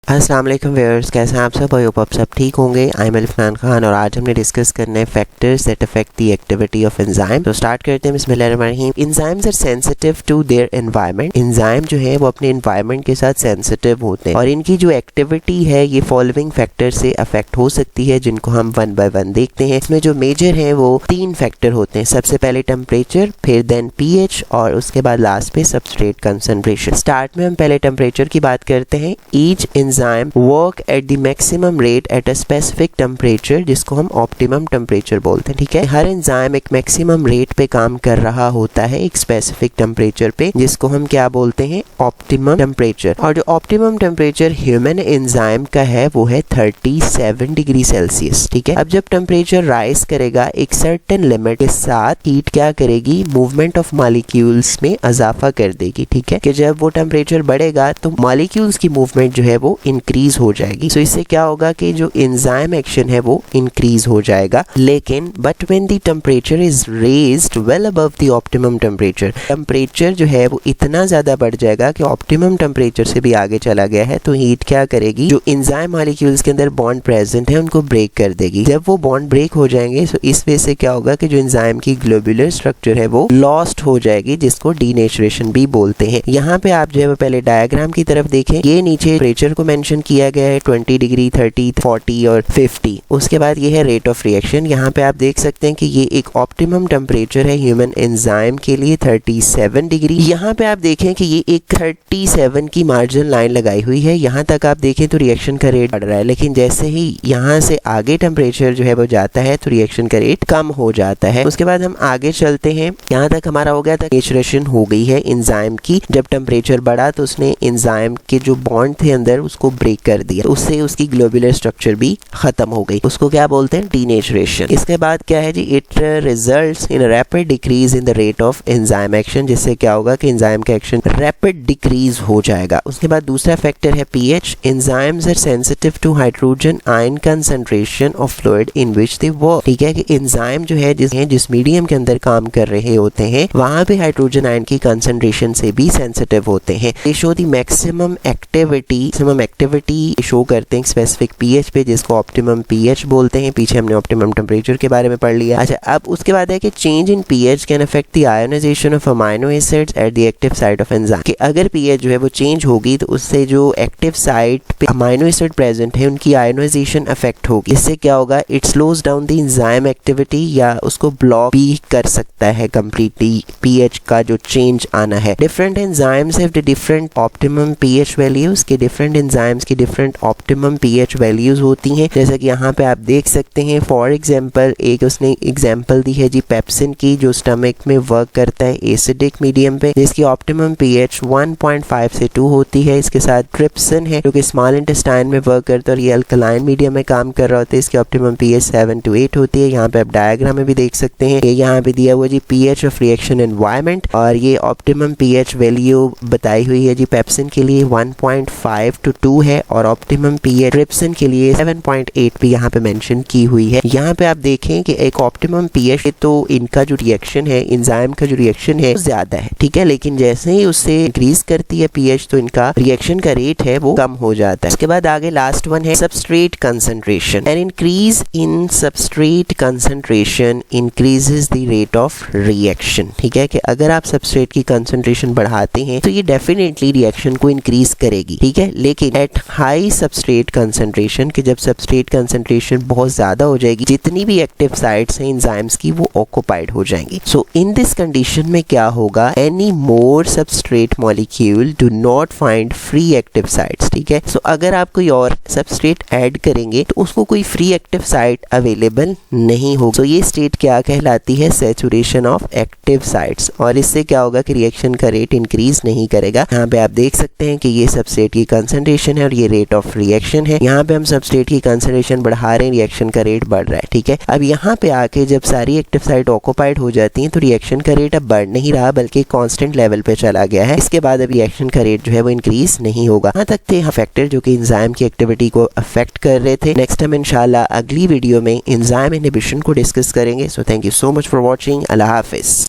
अस्सलाम वालेकुम व्यूअर्स, कैसे हैं आप सब? आई होप आप सब ठीक होंगे। आई एम इरफान खान और आज हमने डिस्कस करना है factors that affect the activity of enzyme. तो स्टार्ट करते हैं। बिस्मिल्लाहिर्रहमानिर्रहीम। Enzymes are sensitive to their environment. Enzyme जो है वो अपने एनवायरनमेंट के साथ सेंसिटिव होते हैं और इनकी जो एक्टिविटी है ये फॉलोइंग फैक्टर से अफेक्ट हो सकती है, जिनको हम वन बाय वन देखते हैं। इसमें जो मेजर है वो 3 फैक्टर होते हैं। सबसे पहले टेम्परेचर, फिर देन पीएच और उसके बाद लास्ट पे सबस्ट्रेट कंसंट्रेशन। स्टार्ट में हम पहले टेम्परेचर की बात करते हैं। Each enzyme work at the maximum rate at a specific temperature, जिसको हम ऑप्टिमम टेम्परेचर बोलते हैं। ठीक है, हर एंजाइम एक मैक्सिमम रेट पे काम कर रहा होता है एक स्पेसिफिक टेम्परेचर पे, जिसको हम क्या बोलते हैं? Optimum temperature. और जो ऑप्टिमम टेम्परेचर ह्यूमन एंजाइम का है वो है 37 डिग्री सेल्सियस। ठीक है, अब जब टेम्परेचर राइज करेगा एक सर्टेन लिमिट के साथ हीट क्या करेगी? मूवमेंट ऑफ मॉलिक्यूल्स में इजाफा कर देगी। ठीक है, कि जब वो टेम्परेचर बढ़ेगा तो मॉलिक्यूल्स की मूवमेंट जो है वो इंक्रीज हो जाएगी। सो इससे क्या होगा कि जो एंजाइम एक्शन है वो इंक्रीज हो जाएगा। लेकिन but when the temperature is raised well above the optimum temperature, temperature जो है वो इतना ज्यादा बढ़ जाएगा कि ऑप्टिमम टेम्परेचर से भी आगे चला गया है, तो हीट क्या करेगी? जो एंजाइम मॉलिक्यूल्स के अंदर बॉन्ड प्रेजेंट है उनको ब्रेक कर देगी। जब वो बॉन्ड ब्रेक हो जाएंगे तो इस वजह से क्या होगा कि जो एंजाइम की ग्लोबुलर स्ट्रक्चर है वो लॉस्ट हो जाएगी, जिसको डीनेचुरेशन भी बोलते हैं। यहाँ पे आप जो है पहले डायग्राम की तरफ देखें। ये नीचे टेम्परेचर को मेंशन किया गया है 20 डिग्री, 30, 40 और 50। उसके बाद ये है रेट ऑफ रिएक्शन। यहाँ पे आप देख सकते हैं कि ये एक ऑप्टिमम टेम्परेचर है ह्यूमन एंजाइम के लिए 37 डिग्री। यहाँ पे आप देखें कि ये एक 37 की मार्जिन लाइन लगाई हुई है। यहाँ तक आप देखें तो रिएक्शन का रेट बढ़ रहा है, लेकिन जैसे ही यहाँ से आगे टेम्परेचर जो है वो जाता है तो रिएक्शन का रेट कम हो जाता है। उसके बाद हम आगे चलते हैं। यहाँ तक हमारा हो गया था नेचुरेशन हो गई है एंजाइम की। जब टेम्परेचर बढ़ा तो उसने एंजाइम के जो बॉन्ड थे अंदर उसको ब्रेक कर दिया, उससे उसकी ग्लोबुलर स्ट्रक्चर भी खत्म हो गई। उसको क्या बोलते हैं? डीनेचुरेशन। इसके बाद क्या है जी? It results in rapid decrease in the rate of enzyme action, जिससे क्या होगा कि एंजाइम का एक्शन रैपिड डिक्रीज हो जाएगा। उसके बाद दूसरा फैक्टर है pH. Enzymes are sensitive to hydrogen ion concentration of fluid in which they work. ठीक है, कि एंजाइम जो है जिस मीडियम के अंदर काम कर रहे होते हैं वहां पे हाइड्रोजन आयन की कंसंट्रेशन से भी सेंसिटिव होते हैं। दे show the maximum activity show करते हैं स्पेसिफिक पीएच पे, जिसको ऑप्टिमम पीएच बोलते हैं। पीछे हमने ऑप्टिमम टेम्परेचर के बारे में पढ़ लिया। अच्छा, अब उसके बाद है कि change in pH can affect the ionization of amino acids at the active site of enzyme. कि अगर पीएच जो है वो चेंज होगी तो उससे जो एक्टिव साइट पे अमाइनो एसिड प्रेजेंट है उनकी आयोनाइजेशन अफेक्ट होगी। इससे क्या होगा? It slows down the enzyme activity या उसको ब्लॉक भी कर सकता है कंप्लीटली पीएच का जो चेंज आना है। Different enzymes have the different optimum pH values. के डिफरेंट एंजाइम्स की डिफरेंट ऑप्टिमम पीएच वैल्यूज होती हैं। जैसे कि यहाँ पे आप देख सकते हैं फॉर एग्जांपल एक उसने एग्जांपल दी है जी पेप्सिन की, जो स्टमक में वर्क करता है एसिडिक मीडियम पे, जिसकी ऑप्टिमम पीएच 1.5 से 2 होती है। इसके साथ ट्रिप्सिन है जो कि स्मॉल इंटेस्टाइन में वर्क करता है और ये अल्कलाइन मीडियम में काम कर रहा होता है। इसकी ऑप्टिमम पीएच 7 to 8 होती है। यहाँ पे आप डायग्राम में भी देख सकते हैं। ये यहाँ पे दिया हुआ जी पीएच ऑफ रिएक्शन एनवायरनमेंट, और ये ऑप्टिमम पीएच वैल्यू बताई हुई है जी पेप्सिन के लिए 1.5 to 2 है और ऑप्टिमम पीएच ट्रिप्सिन के लिए 7.8 भी यहाँ पे मेंशन की हुई है। यहाँ पे आप देखें कि एक ऑप्टिमम पीएच तो इनका जो रिएक्शन है एंजाइम का जो रिएक्शन है ज्यादा है। ठीक है, लेकिन जैसे ही उससे इंक्रीज करती है पीएच तो इनका रिएक्शन का रेट है वो कम हो जाता है। उसके बाद आगे लास्ट वन है substrate concentration. An increase in substrate concentration increases the rate of reaction. ठीक है, कि अगर आप सबस्ट्रेट की कंसंट्रेशन बढ़ाते हैं तो ये डेफिनेटली रिएक्शन को इंक्रीज करेगी। ठीक है, लेकिन एट हाई सबस्ट्रेट कंसंट्रेशन, कि जब सबस्ट्रेट कंसंट्रेशन बहुत ज्यादा हो जाएगी जितनी भी एक्टिव साइट्स हैं एंजाइम्स की वो ऑक्युपाइड हो जाएंगी। सो इन दिस कंडीशन में क्या होगा? Any more substrate molecule do not find free active sites. ठीक है, सो अगर आप कोई और सबस्ट्रेट ऐड करेंगे तो उसको कोई फ्री एक्टिव साइट अवेलेबल नहीं होगी। सो ये स्टेट क्या कहलाती है? Saturation of active sites. और इससे क्या होगा कि रिएक्शन का रेट इंक्रीज नहीं करेगा। यहाँ पे आप देख सकते हैं कि ये सबस्ट्रेट की कंसंट्रेशन है और ये रेट ऑफ रिएक्शन है। यहाँ पे हम सबस्ट्रेट की कंसंट्रेशन बढ़ा रहे हैं, रिएक्शन का रेट बढ़ रहा है। ठीक है, अब यहाँ पे आके जब सारी एक्टिव साइट ऑक्युपाइड हो जाती हैं तो रिएक्शन का रेट अब बढ़ नहीं रहा बल्कि कांस्टेंट लेवल पे चला गया है। इसके बाद अब रिएक्शन का रेट जो है वो इंक्रीज नहीं होगा। यहाँ तक थे फैक्टर जो कि एंजाइम की एक्टिविटी को अफेक्ट कर रहे थे। नेक्स्ट हम इंशाल्लाह अगली वीडियो में एंजाइम इनहिबिशन को डिस्कस करेंगे। So thank you so much for watching. Allah Hafiz.